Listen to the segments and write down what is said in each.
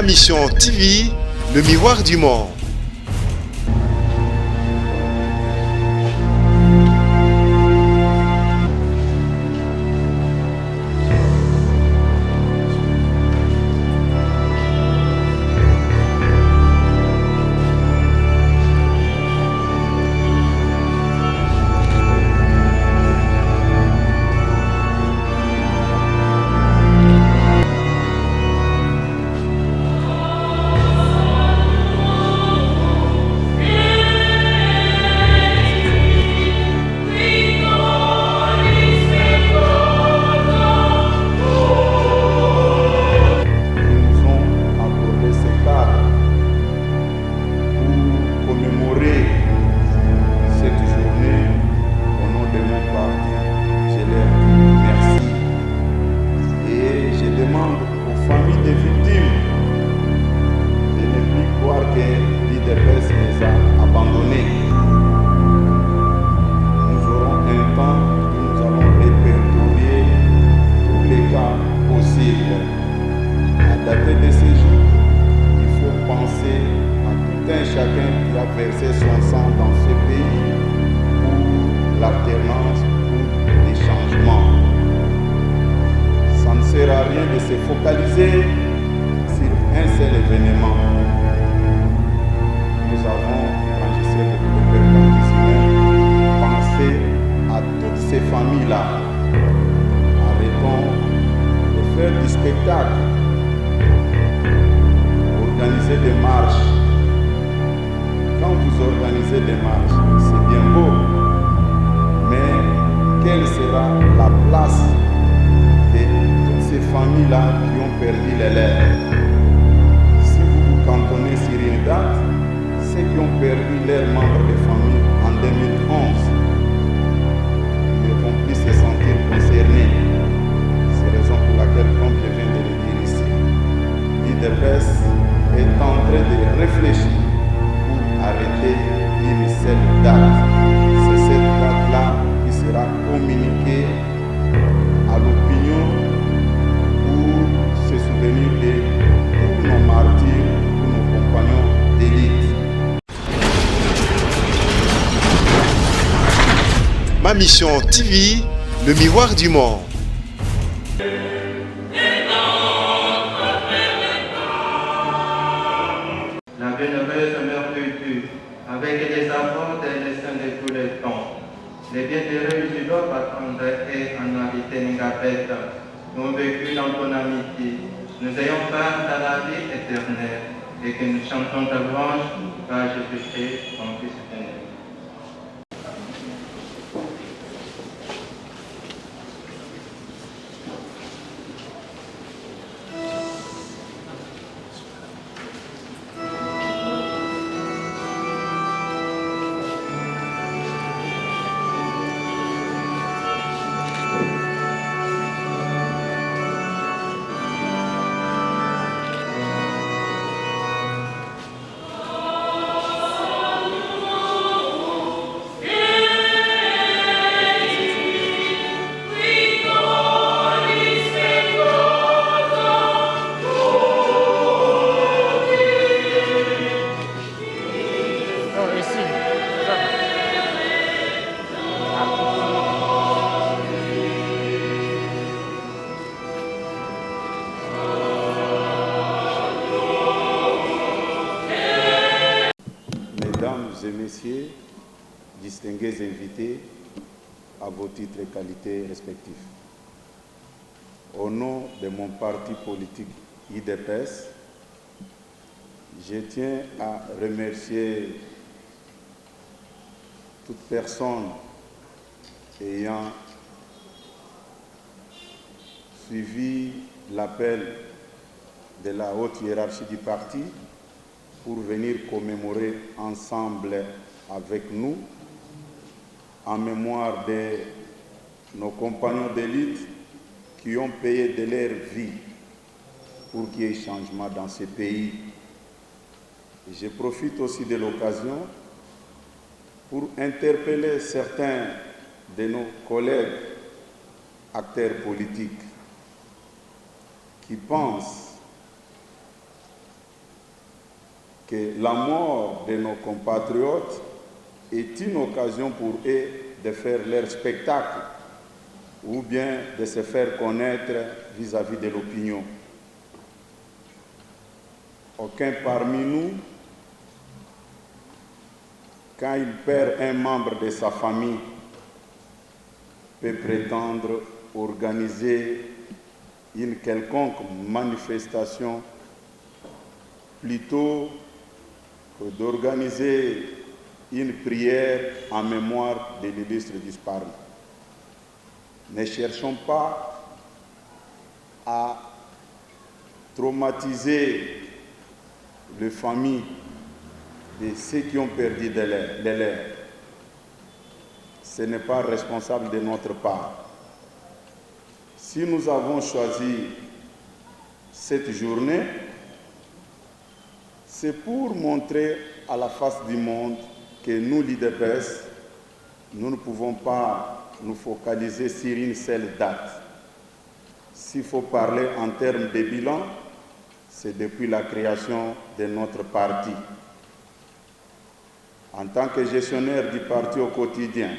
Ma Mission TV, le miroir du monde. Verser son sang dans ce pays pour l'alternance, pour les changements. Ça ne sert à rien de se focaliser sur un seul événement. Nous avons, quand j'essaie de participer, pensé à toutes ces familles-là. Arrêtons de faire du spectacle, organiser des marches. Quand vous organisez des marches, c'est bien beau, mais quelle sera la place de toutes ces familles-là qui ont perdu les leurs? Si vous vous cantonnez sur une date, ceux qui ont perdu leurs membres de famille en 2011 ne vont plus se sentir concernés. C'est la raison pour laquelle, comme je viens de le dire ici, l'IDPS est en train de réfléchir arrêter une seule date. C'est cette date-là qui sera communiquée à l'opinion pour se souvenir de tous nos martyrs, tous nos compagnons d'élite. Ma Mission TV, le miroir du monde. La bienheureuse mère Tutu, avec les apports des destins de tous les temps. Les bienheureux Judo Patronde et Anarité Ngapet ont vécu dans ton amitié. Nous ayons part à la vie éternelle et que nous chantons ta louange par Jésus-Christ, ton Fils aîné. Mesdames et messieurs, distingués invités à vos titres et qualités respectifs. Au nom de mon parti politique IDPS, je tiens à remercier toute personne ayant suivi l'appel de la haute hiérarchie du parti pour venir commémorer ensemble avec nous, en mémoire de nos compagnons d'élite qui ont payé de leur vie pour qu'il y ait changement dans ce pays. Et je profite aussi de l'occasion pour interpeller certains de nos collègues acteurs politiques qui pensent que la mort de nos compatriotes est une occasion pour eux de faire leur spectacle ou bien de se faire connaître vis-à-vis de l'opinion. Aucun parmi nous, quand il perd un membre de sa famille, peut prétendre organiser une quelconque manifestation plutôt que d'organiser une prière en mémoire de l'illustre disparu. Ne cherchons pas à traumatiser les familles de ceux qui ont perdu les leurs. Ce n'est pas responsable de notre part. Si nous avons choisi cette journée, c'est pour montrer à la face du monde que nous, l'IDPS, nous ne pouvons pas nous focaliser sur une seule date. S'il faut parler en termes de bilan, c'est depuis la création de notre parti. En tant que gestionnaire du parti au quotidien,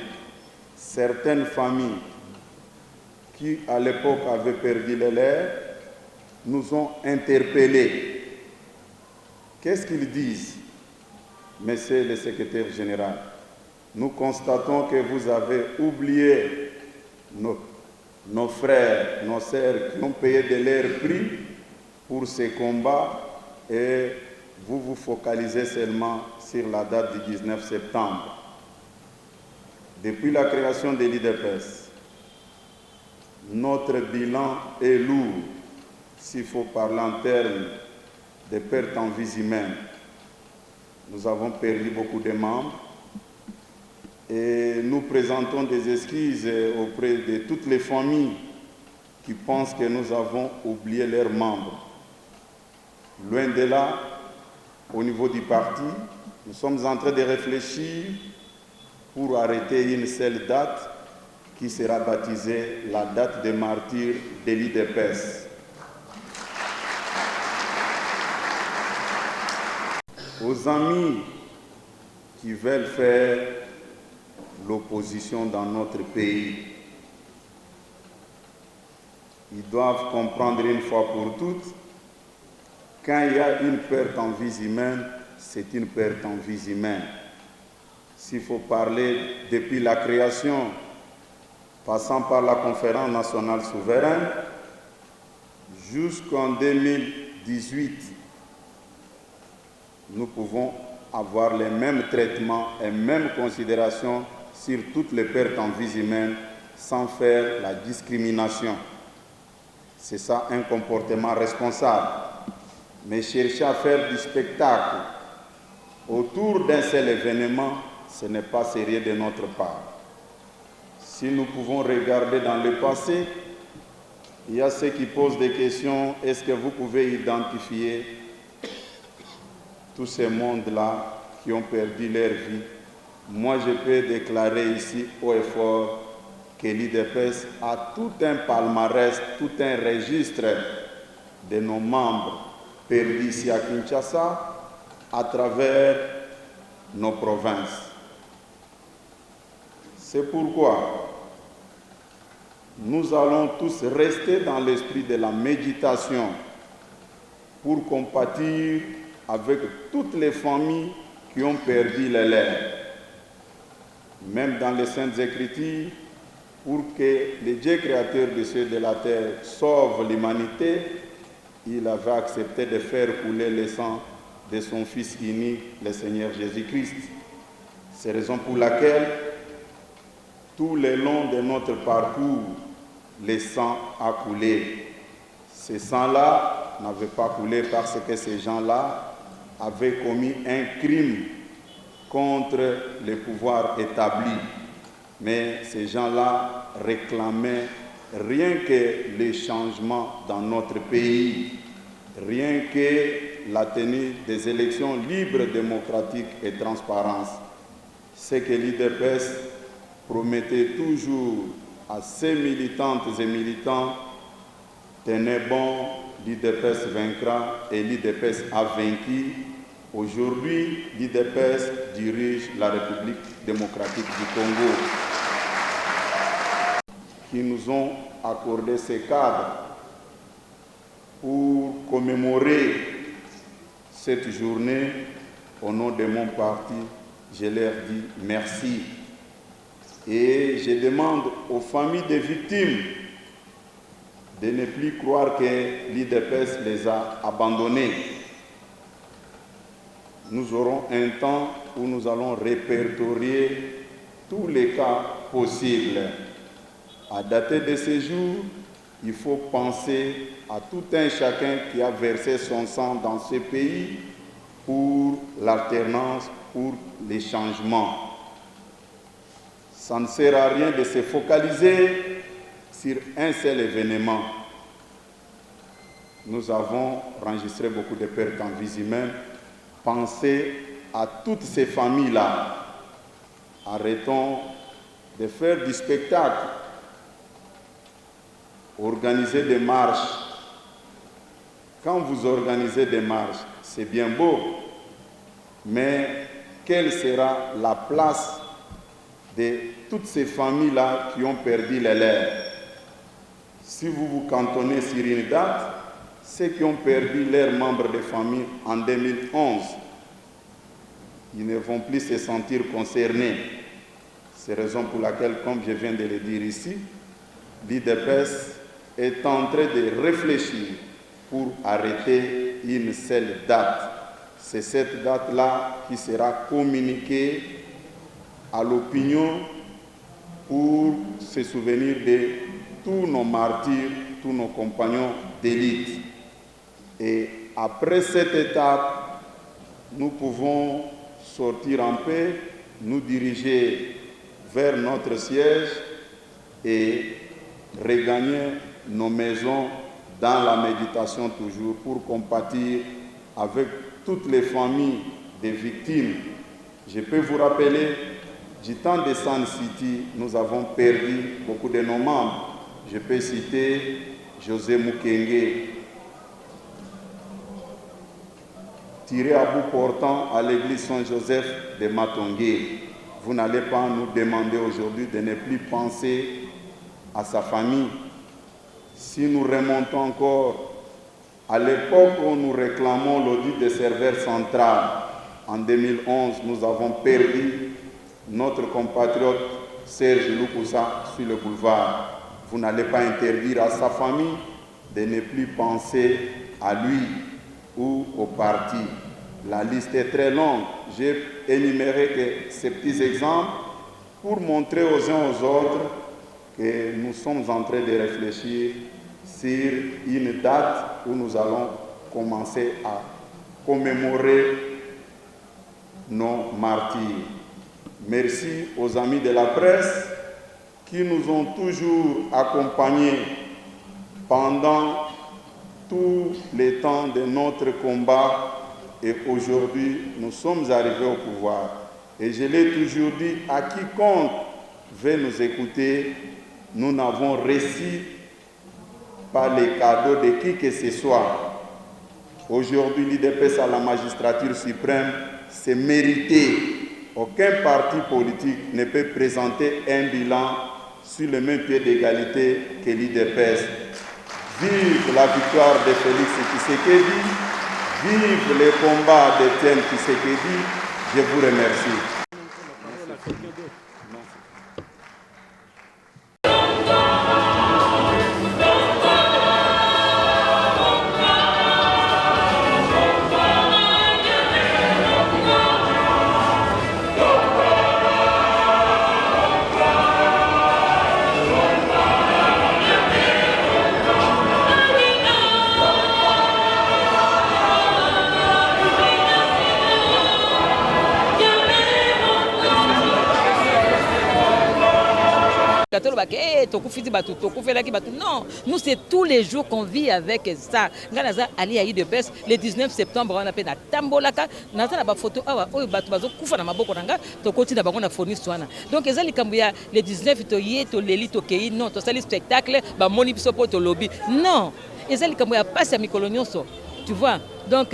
certaines familles qui, à l'époque, avaient perdu les leurs, nous ont interpellés. Qu'est-ce qu'ils disent, Monsieur le secrétaire général? Nous constatons que vous avez oublié nos frères, nos sœurs qui ont payé de leur prix pour ces combats et vous vous focalisez seulement sur la date du 19 septembre. Depuis la création de l'IDPS, notre bilan est lourd, s'il faut parler en termes de pertes en vies humaines. Nous avons perdu beaucoup de membres et nous présentons des excuses auprès de toutes les familles qui pensent que nous avons oublié leurs membres. Loin de là, au niveau du parti, nous sommes en train de réfléchir pour arrêter une seule date qui sera baptisée la date des martyrs de l'IDPS. Aux amis qui veulent faire l'opposition dans notre pays, ils doivent comprendre une fois pour toutes, quand il y a une perte en vies humaines, c'est une perte en vies humaines. S'il faut parler depuis la création, passant par la conférence nationale souveraine, jusqu'en 2018, nous pouvons avoir les mêmes traitements et mêmes considérations sur toutes les pertes en vies humaines sans faire la discrimination. C'est ça un comportement responsable. Mais chercher à faire du spectacle autour d'un seul événement, ce n'est pas sérieux de notre part. Si nous pouvons regarder dans le passé, il y a ceux qui posent des questions. Est-ce que vous pouvez identifier tous ces mondes-là qui ont perdu leur vie? Moi, je peux déclarer ici haut et fort que l'IDPS a tout un palmarès, tout un registre de nos membres perdus ici à Kinshasa à travers nos provinces. C'est pourquoi nous allons tous rester dans l'esprit de la méditation pour compatir avec toutes les familles qui ont perdu les leurs. Même dans les Saintes Écritures, pour que le Dieu créateur des cieux et de la terre sauve l'humanité, il avait accepté de faire couler le sang de son Fils unique, le Seigneur Jésus-Christ. C'est la raison pour laquelle, tout le long de notre parcours, le sang a coulé. Ce sang-là n'avait pas coulé parce que ces gens-là avaient commis un crime contre le pouvoir établi. Mais ces gens-là réclamaient rien que les changements dans notre pays, rien que la tenue des élections libres, démocratiques et transparentes. Ce que l'IDPS promettait toujours à ses militantes et militants, tenez bon, l'IDPS vaincra et l'IDPS a vaincu Aujourd'hui, l'IDPS dirige la République démocratique du Congo, qui nous ont accordé ces cadres pour commémorer cette journée. Au nom de mon parti, je leur dis merci. Et je demande aux familles des victimes de ne plus croire que l'IDPS les a abandonnés. Nous aurons un temps où nous allons répertorier tous les cas possibles. À dater de ce jour, il faut penser à tout un chacun qui a versé son sang dans ce pays pour l'alternance, pour les changements. Ça ne sert à rien de se focaliser sur un seul événement. Nous avons enregistré beaucoup de pertes en vie humaine. Pensez à toutes ces familles-là. Arrêtons de faire du spectacle. Organisez des marches. Quand vous organisez des marches, c'est bien beau, mais quelle sera la place de toutes ces familles-là qui ont perdu les leurs? Si vous vous cantonnez sur une date, ceux qui ont perdu leurs membres de famille en 2011, ils ne vont plus se sentir concernés. C'est la raison pour laquelle, comme je viens de le dire ici, l'IDPS est en train de réfléchir pour arrêter une seule date. C'est cette date-là qui sera communiquée à l'opinion pour se souvenir de tous nos martyrs, tous nos compagnons d'élite. Et après cette étape, nous pouvons sortir en paix, nous diriger vers notre siège et regagner nos maisons dans la méditation toujours pour compatir avec toutes les familles des victimes. Je peux vous rappeler, du temps de Sun City, nous avons perdu beaucoup de nos membres. Je peux citer José Mukenge, tiré à bout portant à l'église Saint-Joseph de Matongé. Vous n'allez pas nous demander aujourd'hui de ne plus penser à sa famille. Si nous remontons encore à l'époque où nous réclamons l'audit des serveurs centrales, en 2011, nous avons perdu notre compatriote Serge Lukusa sur le boulevard. Vous n'allez pas interdire à sa famille de ne plus penser à lui ou au parti. La liste est très longue. J'ai énuméré que ces petits exemples pour montrer aux uns aux autres que nous sommes en train de réfléchir sur une date où nous allons commencer à commémorer nos martyrs. Merci aux amis de la presse qui nous ont toujours accompagnés pendant tout le temps de notre combat et aujourd'hui nous sommes arrivés au pouvoir. Et je l'ai toujours dit, à quiconque veut nous écouter, nous n'avons reçu pas les cadeaux de qui que ce soit. Aujourd'hui, l'IDPS à la magistrature suprême, c'est mérité. Aucun parti politique ne peut présenter un bilan sur le même pied d'égalité que l'IDPS. Vive la victoire de Félix Tshisekedi, vive le combat d'Étienne Tshisekedi. Je vous remercie. Non, nous c'est tous les jours qu'on vit avec ça. Ali a eu de baisse le 19 septembre, on a fait la tambolaka, on a fait la photo, donc le 19 non, c'est le spectacle, non, tu vois, Donc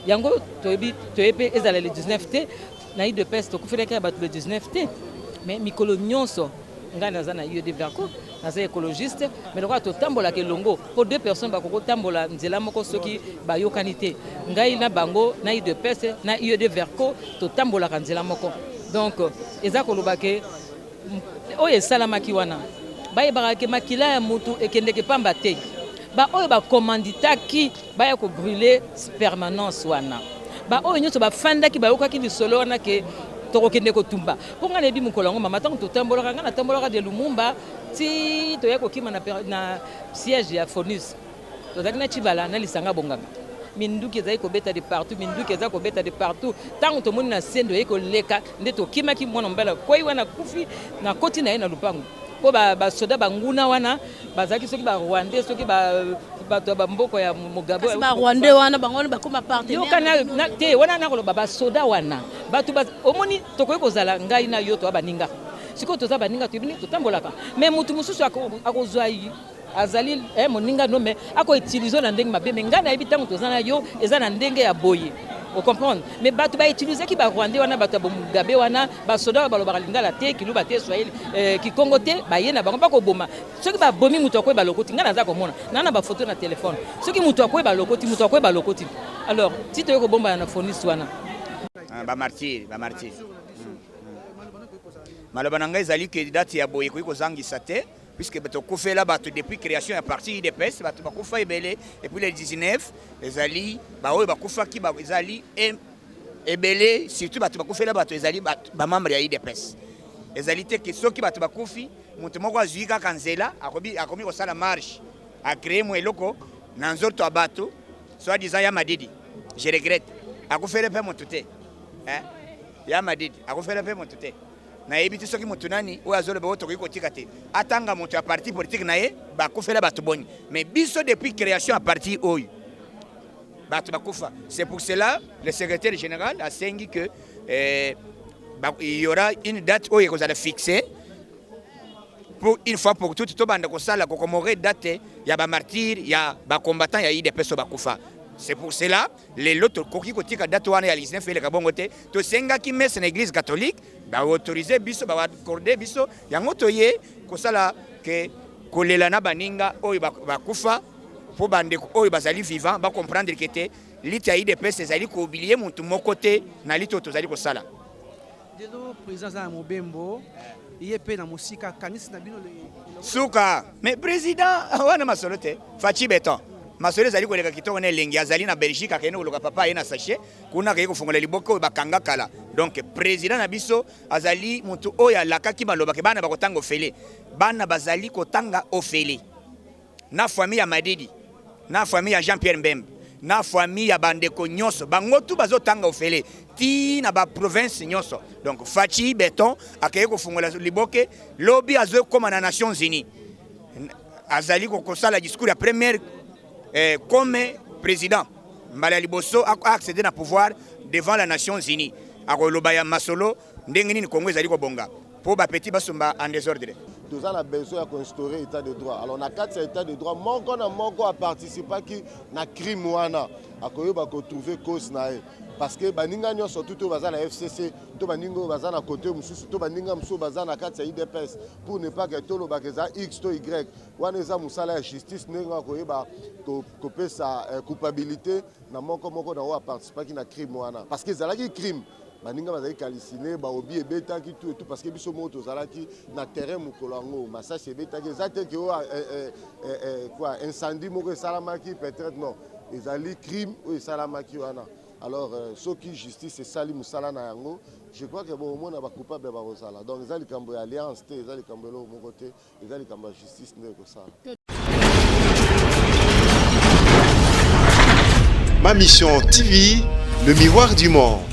yango toyebi ezala le 19 te na UDPS tokufelaka bato le 19 te mais mikolo nyonso ngai naza na UED Verco naza écologiste mais lokola totambolaka elongo po 2 personnes bakokotambola nzela moko soki bayokani te ngai na bango na UDPS na UED Verco totambolaka nzela moko donc eza koloba ke oyo esalamaki wana bayebaka ke makila ya mutu ekendeke pamba te oyo bakomanditaki baya kobrûle permanence wana oyo nyonso bafandaki bayokaki lisolo wana ke tokokende kotumba mpo ngai nayebi mokolo yango mama ntango totambolaka ngai natambolaka de Lumumba ti toya kokima na siège ya FONUS tozalaki na Chibala na Lisanga Bonganga minduki ezali kobeta de partout minduki eza kobeta de partout ntango tomoni na sendo oye koleka nde tokimaki mwana mobala kwei wana kufi na koti na ye na lupango po basoda banguna wana bazalaki soki barwandais soki bato bamboko ya Mugabe barwandais wana bango bakoma partenaire te wana nakoloba basoda wana bato omoni tokoki kozala ngai na yo toa baninga sikoyo toza baninga toyebini totambolaka mais mutu mosusu akozwa azali moninga no mais akoutilize na ndenge mabe mais ngai nayebi ntango toza na yo eza na ndenge ya boye vous comprenez mais bato bautilize ki barwandais wana bato ya Mugabe wana basoda balobaka lingala te kiluba te swahili kikongo te baye na bango bakoboma soki babomi mutu akoyeba lokoti ngai naza komona na bafoto na telefone soki mutu akoyeba lokoti alors ti toye kobomba na FONUS wana bamartir maloba na ngai ezali ke date ya boye koki kozangisa te puisque tokufela bato depuis création ya parti UDPS bato bakufa ebele et puis le 19 ezali baoyo bakufaki ezali ebele surtout bato bakufela bato ezali bamembre ya UDPS ezali te ke soki bato bakufi moto moko azwi kaka nzela akomi kosala marche acrée mo eloko na nzoto ya bato soit disant ya Madidi je regrette akufele mpe moto te ya Madidi akufele mpe moto te na ebiti soki mutu nani oyo azoloba oyo tokoki kotika te atanga moto ya parti politique na ye bakufela bato boni mais biso depuis création ya parti oyo bato bakufa c'est pour cela le secrétaire général asengi que il y aura une date oyo ekozala fixée pour une fois pour toutes tobanda kosala kokomore date ya bamartyr ya bacombattant ya UDPS bakufa. C'est pour cela les lots koki kotika date wana ya 19 eleka bongo te to senga ki messe na église catholique ba autoriser biso ba accorder biso yango toye kosala ke kolela na baninga oyo bakufa po bandeko oyo bazali vivant ba comprendre que te lita UDPS ezali ko oublier muntu moko te na lito tozali kosala. Delo président za Mobembo yepe na musika kanisi na bino le suka mais président wana masolo te fachi beton masolo ezali koleka kitoko na elengi azali na Belgique akene koloka papa ye na sachet kuna keye kofungola liboko bakanga kala donc président na biso azali mutu oyo alakaki baloba ke bana bakotanga ofele bana bazali kotanga ofele na famille ya Madidi na famille ya Jean-Pierre Mbembe na famille ya bandeko nyonso bango tu bazotanga ofele ti na ba province nyonso donc fachi beton akeye kofungola liboke lobi azo koma na Nations Unies azali kokosala discours ya première comme président Mbala Liboso a accédé na pouvoir devant la Nations Unies akoloba ya masolo ndenge nini Congo ezali kobonga po ba petit basumba en désordre. Nous avons besoin d'instaurer l'état de droit. Alors, on a 4 états de droit. Mon a participé à na crime wana. Akoyo ba ko trouver cause na parce que baninga nyo surtout to bazana FCC, to baninga bazana côté mususu, to baninga mususu bazana 4 IDPS pour ne pas que tolo ba keza X to Y. Wana eza musala ya justice nenga ko yeba ko pesa culpabilité na moko na wa participer na crime wana parce que zalaki crime. Baninga bazali kaliciner ba obi ebetaki tout parce que biso moto zalaki na terrain mukolango massage ebetaki ezate ke quoi incendie moko salamaki peut-être non ezali crime ou salamaki wana alors ceux qui justice et sali musala na yango je crois que bon mona ba coupable ba rosala donc ezali kambo ya alliance te ezali kambo lo moko te ezali kambo ya justice ndeko sala. Ma mission TV, le miroir du monde.